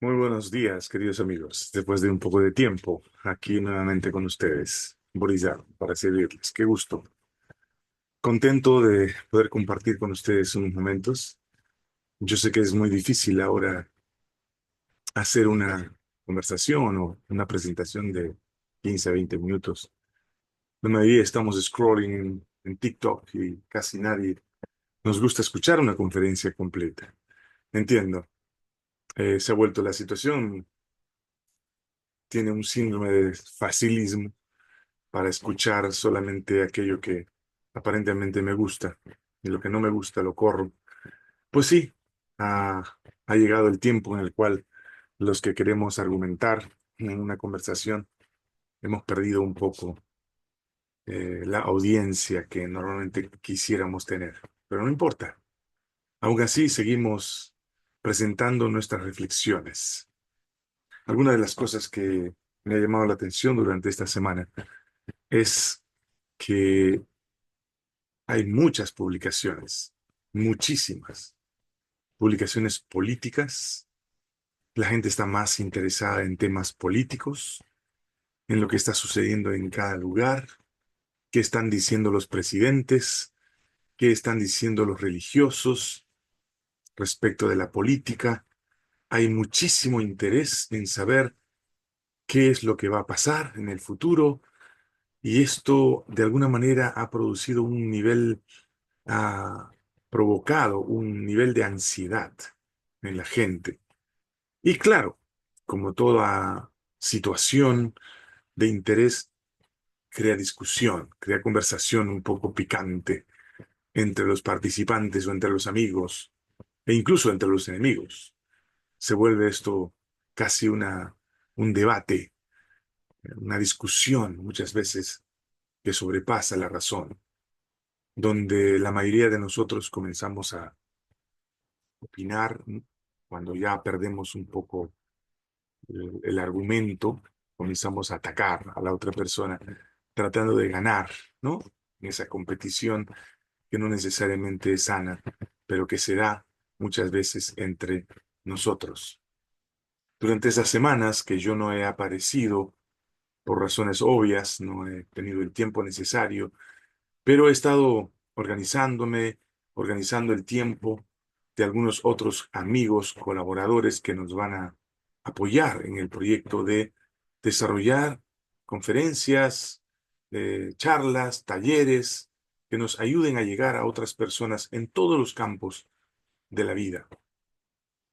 Muy buenos días, queridos amigos. Después de un poco de tiempo, aquí nuevamente con ustedes, Borizar, para servirles. Qué gusto. Contento de poder compartir con ustedes unos momentos. Yo sé que es muy difícil ahora hacer una conversación o una presentación de 15 a 20 minutos. La mayoría estamos scrolling en TikTok y casi nadie nos gusta escuchar una conferencia completa. Entiendo. Se ha vuelto la situación, tiene un síndrome de facilismo para escuchar solamente aquello que aparentemente me gusta y lo que no me gusta lo corro. Pues sí, ha, ha llegado el tiempo en el cual los que queremos argumentar en una conversación hemos perdido un poco la audiencia que normalmente quisiéramos tener. Pero no importa, aún así seguimos presentando nuestras reflexiones. Alguna de las cosas que me ha llamado la atención durante esta semana es que hay muchas publicaciones, muchísimas publicaciones políticas. La gente está más interesada en temas políticos, en lo que está sucediendo en cada lugar, qué están diciendo los presidentes, qué están diciendo los religiosos respecto de la política. Hay muchísimo interés en saber qué es lo que va a pasar en el futuro y esto de alguna manera ha producido un nivel ha provocado un nivel de ansiedad en la gente. Y claro, como toda situación de interés, crea discusión, crea conversación un poco picante entre los participantes o entre los amigos e incluso entre los enemigos. Se vuelve esto casi un debate, una discusión muchas veces que sobrepasa la razón, donde la mayoría de nosotros comenzamos a opinar cuando ya perdemos un poco el argumento, comenzamos a atacar a la otra persona, tratando de ganar, ¿no? En esa competición que no necesariamente es sana, pero que se da muchas veces entre nosotros. Durante esas semanas que yo no he aparecido, por razones obvias, no he tenido el tiempo necesario, pero he estado organizándome, organizando el tiempo de algunos otros amigos, colaboradores que nos van a apoyar en el proyecto de desarrollar conferencias, charlas, talleres que nos ayuden a llegar a otras personas en todos los campos de la vida.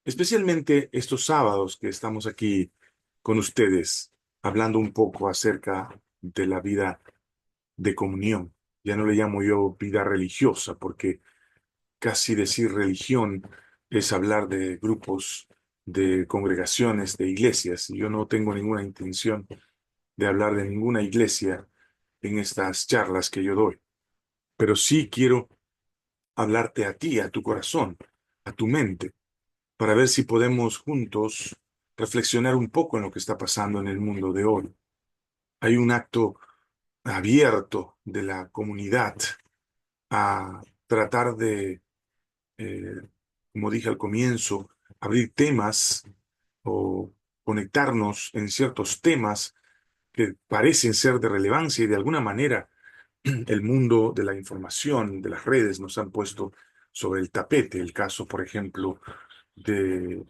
Especialmente estos sábados que estamos aquí con ustedes, hablando un poco acerca de la vida de comunión. Ya no le llamo yo vida religiosa, porque casi decir religión es hablar de grupos, de congregaciones, de iglesias. Y yo no tengo ninguna intención de hablar de ninguna iglesia en estas charlas que yo doy. Pero sí quiero hablarte a ti, a tu corazón, a tu mente, para ver si podemos juntos reflexionar un poco en lo que está pasando en el mundo de hoy. Hay un acto abierto de la comunidad a tratar de, eh, como dije al comienzo, abrir temas o conectarnos en ciertos temas que parecen ser de relevancia y de alguna manera el mundo de la información, de las redes nos han puesto sobre el tapete. El caso, por ejemplo, de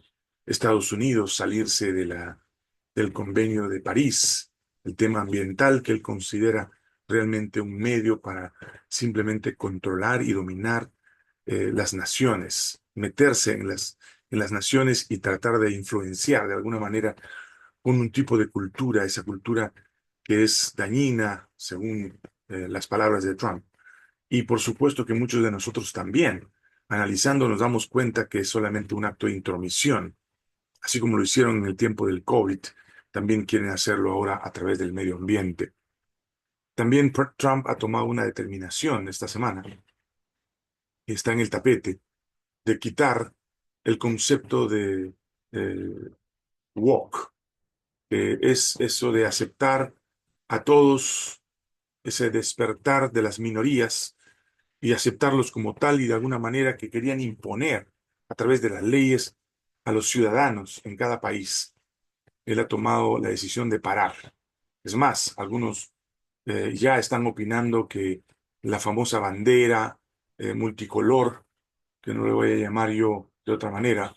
Estados Unidos salirse del Convenio de París, el tema ambiental que él considera realmente un medio para simplemente controlar y dominar las naciones, meterse en las naciones y tratar de influenciar de alguna manera con un tipo de cultura, esa cultura que es dañina, según las palabras de Trump. Y por supuesto que muchos de nosotros también, analizando, nos damos cuenta que es solamente un acto de intromisión, así como lo hicieron en el tiempo del COVID, también quieren hacerlo ahora a través del medio ambiente. También Trump ha tomado una determinación esta semana, y está en el tapete, de quitar el concepto de eh, woke, que es eso de aceptar a todos, ese despertar de las minorías y aceptarlos como tal y de alguna manera que querían imponer a través de las leyes a los ciudadanos en cada país. Él ha tomado la decisión de parar. Es más, algunos ya están opinando que la famosa bandera multicolor, que no le voy a llamar yo de otra manera,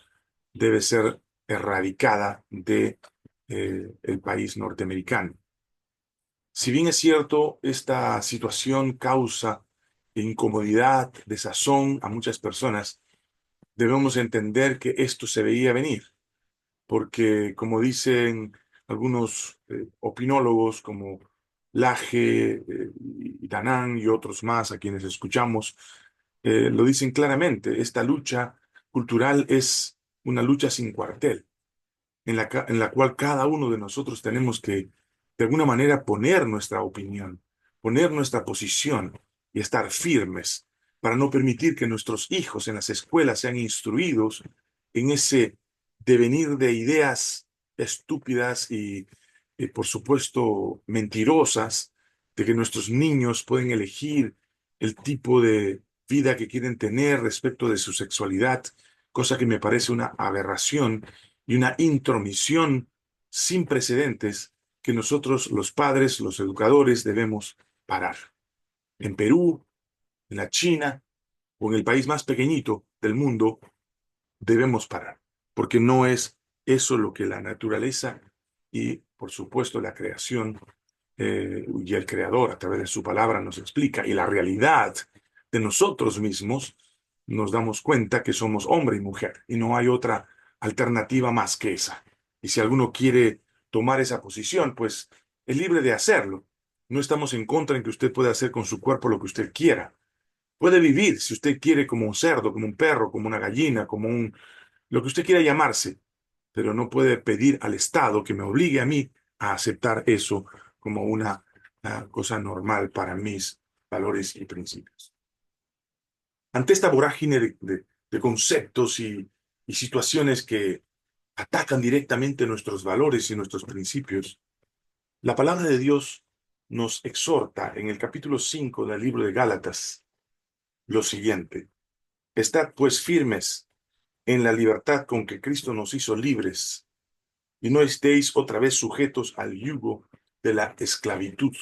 debe ser erradicada de el país norteamericano. Si bien es cierto, esta situación causa incomodidad, desazón a muchas personas, debemos entender que esto se veía venir, porque como dicen algunos opinólogos como Laje, y Danán y otros más a quienes escuchamos, lo dicen claramente, esta lucha cultural es una lucha sin cuartel en la cual cada uno de nosotros tenemos que, de alguna manera, poner nuestra opinión, poner nuestra posición y estar firmes para no permitir que nuestros hijos en las escuelas sean instruidos en ese devenir de ideas estúpidas y, por supuesto, mentirosas, de que nuestros niños pueden elegir el tipo de vida que quieren tener respecto de su sexualidad, cosa que me parece una aberración y una intromisión sin precedentes que nosotros, los padres, los educadores, debemos parar. En Perú, en la China o en el país más pequeñito del mundo, debemos parar, porque no es eso lo que la naturaleza y, por supuesto, la creación y el creador a través de su palabra nos explica, y la realidad de nosotros mismos, nos damos cuenta que somos hombre y mujer y no hay otra alternativa más que esa. Y si alguno quiere tomar esa posición, pues es libre de hacerlo. No estamos en contra en que usted pueda hacer con su cuerpo lo que usted quiera. Puede vivir, si usted quiere, como un cerdo, como un perro, como una gallina, como lo que usted quiera llamarse, pero no puede pedir al Estado que me obligue a mí a aceptar eso como una cosa normal para mis valores y principios. Ante esta vorágine de conceptos y situaciones que atacan directamente nuestros valores y nuestros principios, la palabra de Dios nos exhorta en el capítulo 5 del libro de Gálatas lo siguiente: Estad pues firmes en la libertad con que Cristo nos hizo libres, y no estéis otra vez sujetos al yugo de la esclavitud.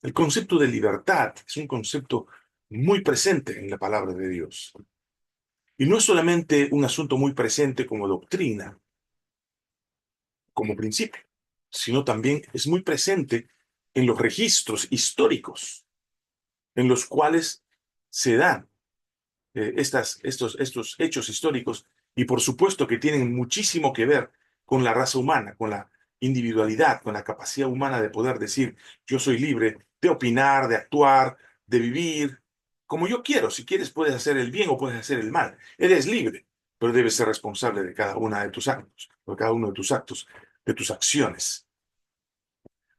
El concepto de libertad es un concepto muy presente en la palabra de Dios. Y no es solamente un asunto muy presente como doctrina, como principio, sino también es muy presente en los registros históricos en los cuales se dan estos hechos históricos, y por supuesto que tienen muchísimo que ver con la raza humana, con la individualidad, con la capacidad humana de poder decir: yo soy libre de opinar, de actuar, de vivir como yo quiero. Si quieres, puedes hacer el bien o puedes hacer el mal. Eres libre, pero debes ser responsable de cada una de tus actos, de cada uno de tus actos, de tus acciones.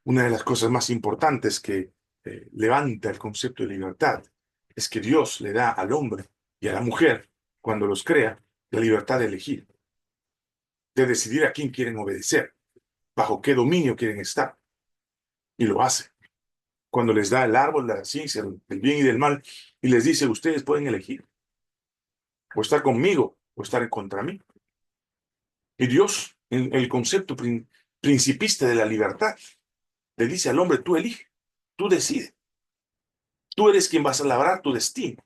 Una de las cosas más importantes que levanta el concepto de libertad es que Dios le da al hombre y a la mujer, cuando los crea, la libertad de elegir, de decidir a quién quieren obedecer, bajo qué dominio quieren estar, y lo hace. Cuando les da el árbol de la ciencia, del bien y del mal, y les dice: ustedes pueden elegir, o estar conmigo, o estar contra mí. Y Dios, en el concepto principista de la libertad, le dice al hombre: tú elige, tú decides. Tú eres quien vas a labrar tu destino.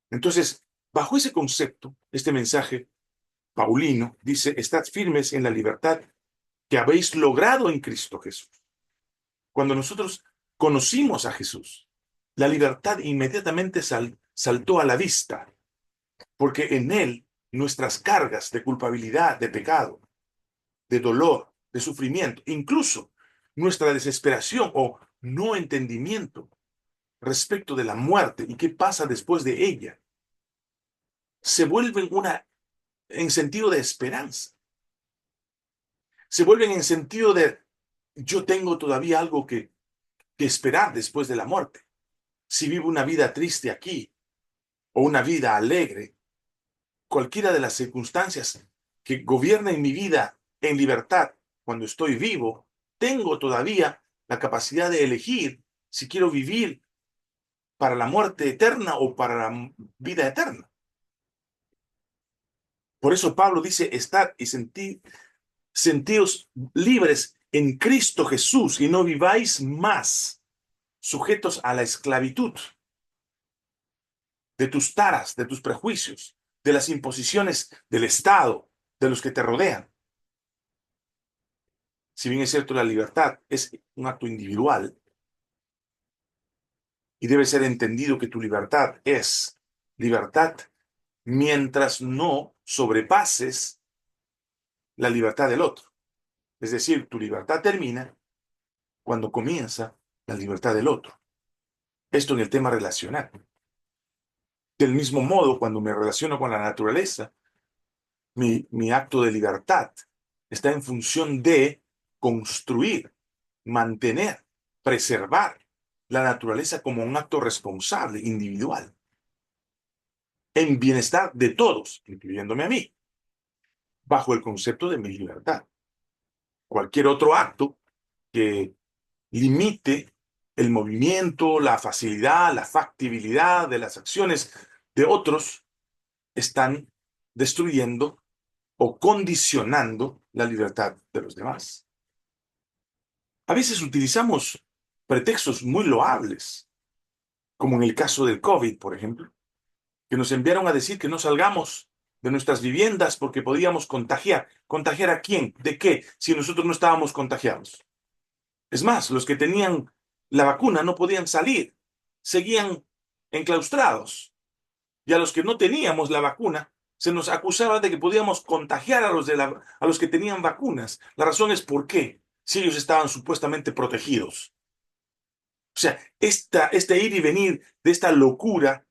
Entonces, bajo ese concepto, este mensaje paulino dice: estad firmes en la libertad que habéis logrado en Cristo Jesús. Cuando nosotros conocimos a Jesús, la libertad inmediatamente saltó a la vista, porque en Él nuestras cargas de culpabilidad, de pecado, de dolor, de sufrimiento, incluso nuestra desesperación o no entendimiento respecto de la muerte y qué pasa después de ella, se vuelven en sentido de esperanza. Se vuelven en sentido de: yo tengo todavía algo que esperar después de la muerte. Si vivo una vida triste aquí o una vida alegre, cualquiera de las circunstancias que gobiernen mi vida en libertad cuando estoy vivo, tengo todavía la capacidad de elegir si quiero vivir para la muerte eterna o para la vida eterna. Por eso Pablo dice, estad y sentíos libres en Cristo Jesús y no viváis más sujetos a la esclavitud de tus taras, de tus prejuicios, de las imposiciones del Estado, de los que te rodean. Si bien es cierto, la libertad es un acto individual y debe ser entendido que tu libertad es libertad mientras no sobrepases la libertad del otro. Es decir, tu libertad termina cuando comienza la libertad del otro. Esto en el tema relacional. Del mismo modo, cuando me relaciono con la naturaleza, mi acto de libertad está en función de construir, mantener, preservar la naturaleza como un acto responsable, individual, en bienestar de todos, incluyéndome a mí, bajo el concepto de mi libertad. Cualquier otro acto que limite el movimiento, la facilidad, la factibilidad de las acciones de otros están destruyendo o condicionando la libertad de los demás. A veces utilizamos pretextos muy loables, como en el caso del COVID, por ejemplo, que nos enviaron a decir que no salgamos de nuestras viviendas porque podíamos contagiar. ¿Contagiar a quién? ¿De qué? Si nosotros no estábamos contagiados. Es más, los que tenían la vacuna no podían salir, seguían enclaustrados. Y a los que no teníamos la vacuna, se nos acusaba de que podíamos contagiar a los que tenían vacunas. La razón es por qué, si ellos estaban supuestamente protegidos. O sea, este ir y venir de esta locura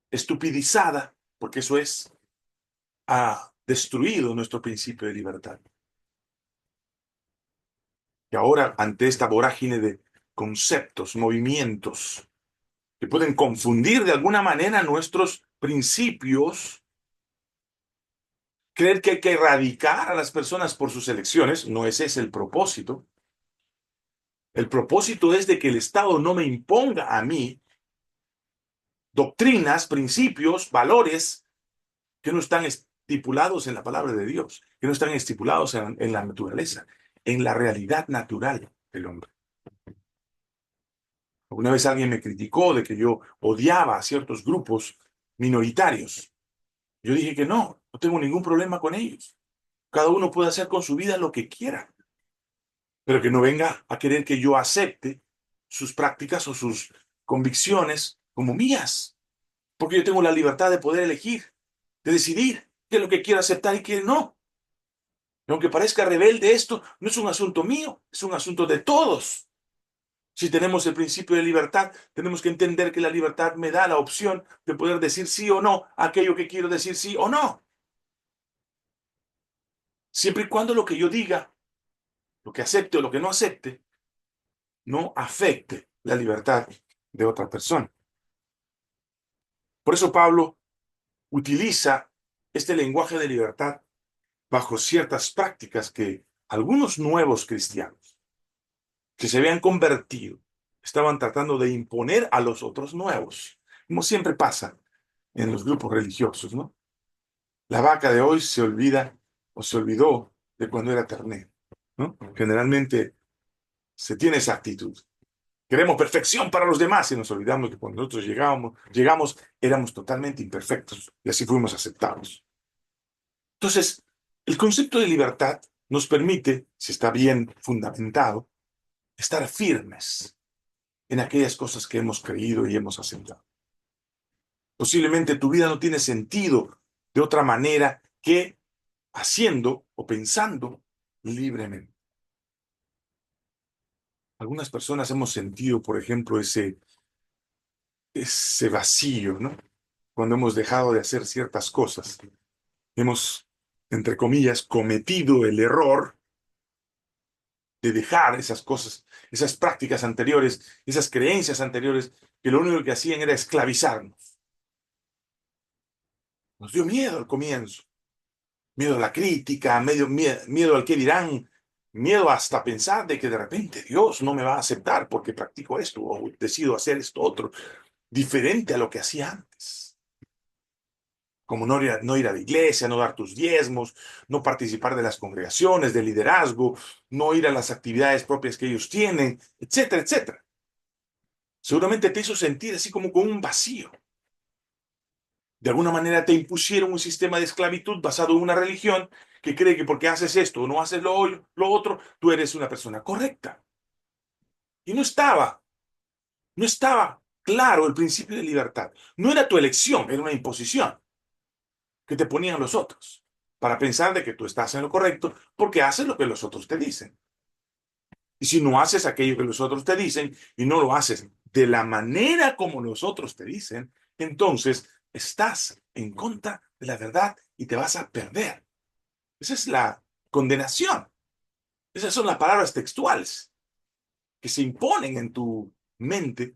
estupidizada, porque eso es, ha destruido nuestro principio de libertad. Y ahora, ante esta vorágine de conceptos, movimientos, que pueden confundir de alguna manera nuestros principios, creer que hay que erradicar a las personas por sus elecciones, no ese es el propósito. El propósito es de que el Estado no me imponga a mí doctrinas, principios, valores que no están estipulados en la palabra de Dios, que no están estipulados en la naturaleza, en la realidad natural del hombre. Una vez alguien me criticó de que yo odiaba a ciertos grupos minoritarios. Yo dije que no tengo ningún problema con ellos. Cada uno puede hacer con su vida lo que quiera, pero que no venga a querer que yo acepte sus prácticas o sus convicciones como mías, porque yo tengo la libertad de poder elegir, de decidir qué es lo que quiero aceptar y qué no. Y aunque parezca rebelde esto, no es un asunto mío, es un asunto de todos. Si tenemos el principio de libertad, tenemos que entender que la libertad me da la opción de poder decir sí o no a aquello que quiero decir sí o no. Siempre y cuando lo que yo diga, lo que acepte o lo que no acepte, no afecte la libertad de otra persona. Por eso Pablo utiliza este lenguaje de libertad bajo ciertas prácticas que algunos nuevos cristianos que se habían convertido estaban tratando de imponer a los otros nuevos, como siempre pasa en los grupos religiosos, ¿no? La vaca de hoy se olvida o se olvidó de cuando era ternero, ¿no? Generalmente se tiene esa actitud. Queremos perfección para los demás y nos olvidamos que cuando nosotros llegamos, éramos totalmente imperfectos y así fuimos aceptados. Entonces, el concepto de libertad nos permite, si está bien fundamentado, estar firmes en aquellas cosas que hemos creído y hemos aceptado. Posiblemente tu vida no tiene sentido de otra manera que haciendo o pensando libremente. Algunas personas hemos sentido, por ejemplo, ese vacío, ¿no? Cuando hemos dejado de hacer ciertas cosas. Hemos, entre comillas, cometido el error de dejar esas cosas, esas prácticas anteriores, esas creencias anteriores, que lo único que hacían era esclavizarnos. Nos dio miedo al comienzo, miedo a la crítica, miedo al qué dirán, miedo hasta pensar de que de repente Dios no me va a aceptar porque practico esto o decido hacer esto otro, diferente a lo que hacía antes. como no ir a la iglesia, no dar tus diezmos, no participar de las congregaciones, del liderazgo, no ir a las actividades propias que ellos tienen, etcétera, etcétera. Seguramente te hizo sentir así como con un vacío. De alguna manera te impusieron un sistema de esclavitud basado en una religión que cree que porque haces esto o no haces lo otro, tú eres una persona correcta. Y no estaba claro el principio de libertad. No era tu elección, era una imposición que te ponían los otros para pensar de que tú estás en lo correcto porque haces lo que los otros te dicen. Y si no haces aquello que los otros te dicen y no lo haces de la manera como los otros te dicen, entonces estás en contra de la verdad y te vas a perder. Esa es la condenación. Esas son las palabras textuales que se imponen en tu mente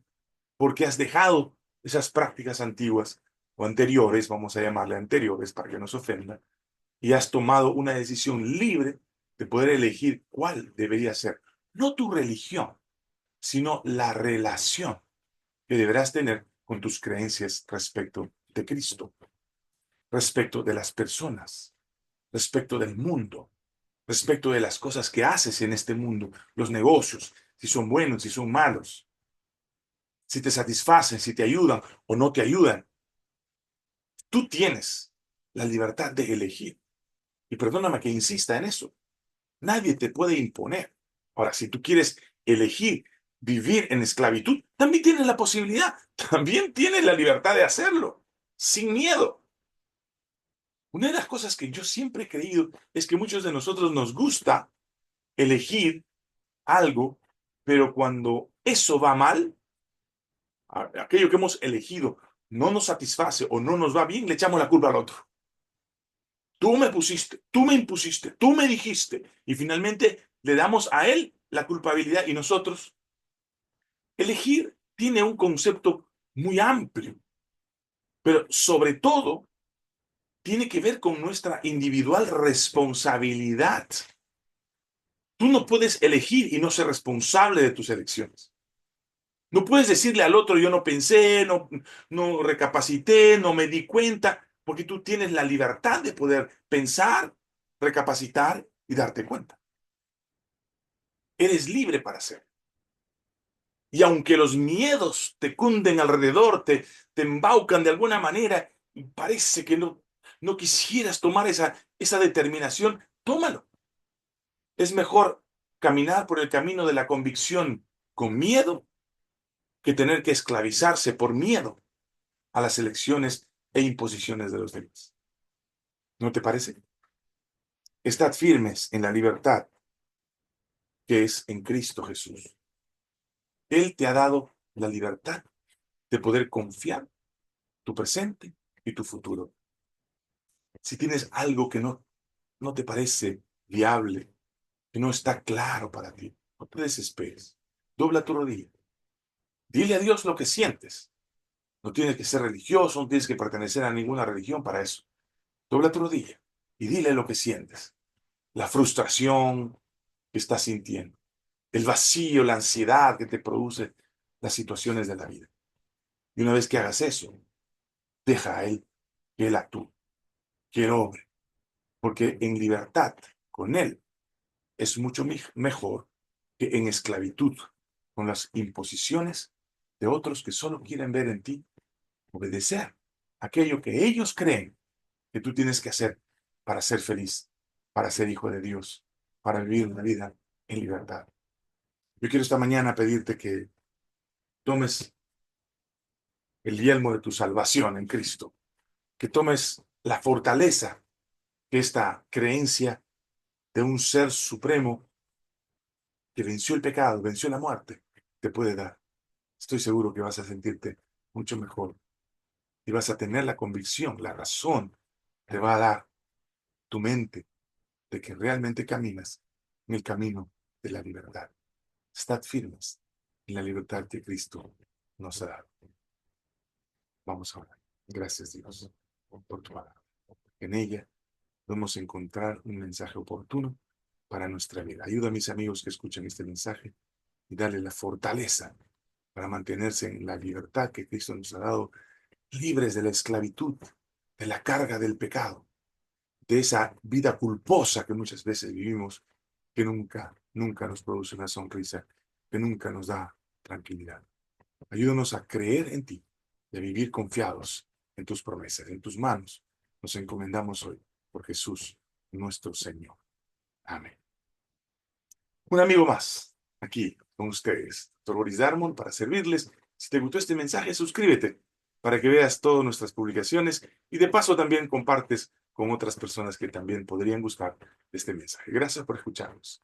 porque has dejado esas prácticas antiguas o anteriores, vamos a llamarle anteriores para que no se ofenda, y has tomado una decisión libre de poder elegir cuál debería ser, no tu religión, sino la relación que deberás tener con tus creencias respecto de Cristo, respecto de las personas, respecto del mundo, respecto de las cosas que haces en este mundo, los negocios, si son buenos, si son malos, si te satisfacen, si te ayudan o no te ayudan. Tú tienes la libertad de elegir. Y perdóname que insista en eso. Nadie te puede imponer. Ahora, si tú quieres elegir vivir en esclavitud, también tienes la posibilidad, también tienes la libertad de hacerlo, sin miedo. Una de las cosas que yo siempre he creído es que muchos de nosotros nos gusta elegir algo, pero cuando eso va mal, aquello que hemos elegido no nos satisface o no nos va bien, le echamos la culpa al otro. Tú me pusiste, tú me impusiste, tú me dijiste. Y finalmente le damos a él la culpabilidad y nosotros. Elegir tiene un concepto muy amplio, pero sobre todo tiene que ver con nuestra individual responsabilidad. Tú no puedes elegir y no ser responsable de tus elecciones. No puedes decirle al otro, yo no pensé, no recapacité, no me di cuenta, porque tú tienes la libertad de poder pensar, recapacitar y darte cuenta. Eres libre para hacerlo. Y aunque los miedos te cunden alrededor, te embaucan de alguna manera y parece que no quisieras tomar esa determinación, tómalo. Es mejor caminar por el camino de la convicción con miedo que tener que esclavizarse por miedo a las elecciones e imposiciones de los demás. ¿No te parece? Estad firmes en la libertad que es en Cristo Jesús. Él te ha dado la libertad de poder confiar tu presente y tu futuro. Si tienes algo que no te parece viable, que no está claro para ti, no te desesperes. Dobla tu rodilla. Dile a Dios lo que sientes. No tienes que ser religioso, no tienes que pertenecer a ninguna religión para eso. Dobla tu rodilla y dile lo que sientes. La frustración que estás sintiendo, el vacío, la ansiedad que te produce las situaciones de la vida. Y una vez que hagas eso, deja a Él que Él actúe, que Él obre, porque en libertad con Él es mucho mejor que en esclavitud con las imposiciones de otros que solo quieren ver en ti obedecer aquello que ellos creen que tú tienes que hacer para ser feliz, para ser hijo de Dios, para vivir una vida en libertad. Yo quiero esta mañana pedirte que tomes el yelmo de tu salvación en Cristo, que tomes la fortaleza que esta creencia de un ser supremo que venció el pecado, venció la muerte, te puede dar. Estoy seguro que vas a sentirte mucho mejor y vas a tener la convicción, la razón, te va a dar tu mente de que realmente caminas en el camino de la libertad. Estad firmes en la libertad que Cristo nos ha dado. Vamos a orar. Gracias, Dios, por tu palabra. En ella podemos encontrar un mensaje oportuno para nuestra vida. Ayuda a mis amigos que escuchan este mensaje y dale la fortaleza para mantenerse en la libertad que Cristo nos ha dado, libres de la esclavitud de la carga del pecado, de esa vida culposa que muchas veces vivimos, que nunca nos produce una sonrisa, que nunca nos da tranquilidad. Ayúdanos a creer en ti y a vivir confiados en tus promesas, en tus manos. Nos encomendamos hoy por Jesús, nuestro Señor. Amén. Un amigo más, aquí con ustedes, Dr. Boris Darmon, para servirles. Si te gustó este mensaje, suscríbete para que veas todas nuestras publicaciones y de paso también compartes con otras personas que también podrían gustar de este mensaje. Gracias por escucharnos.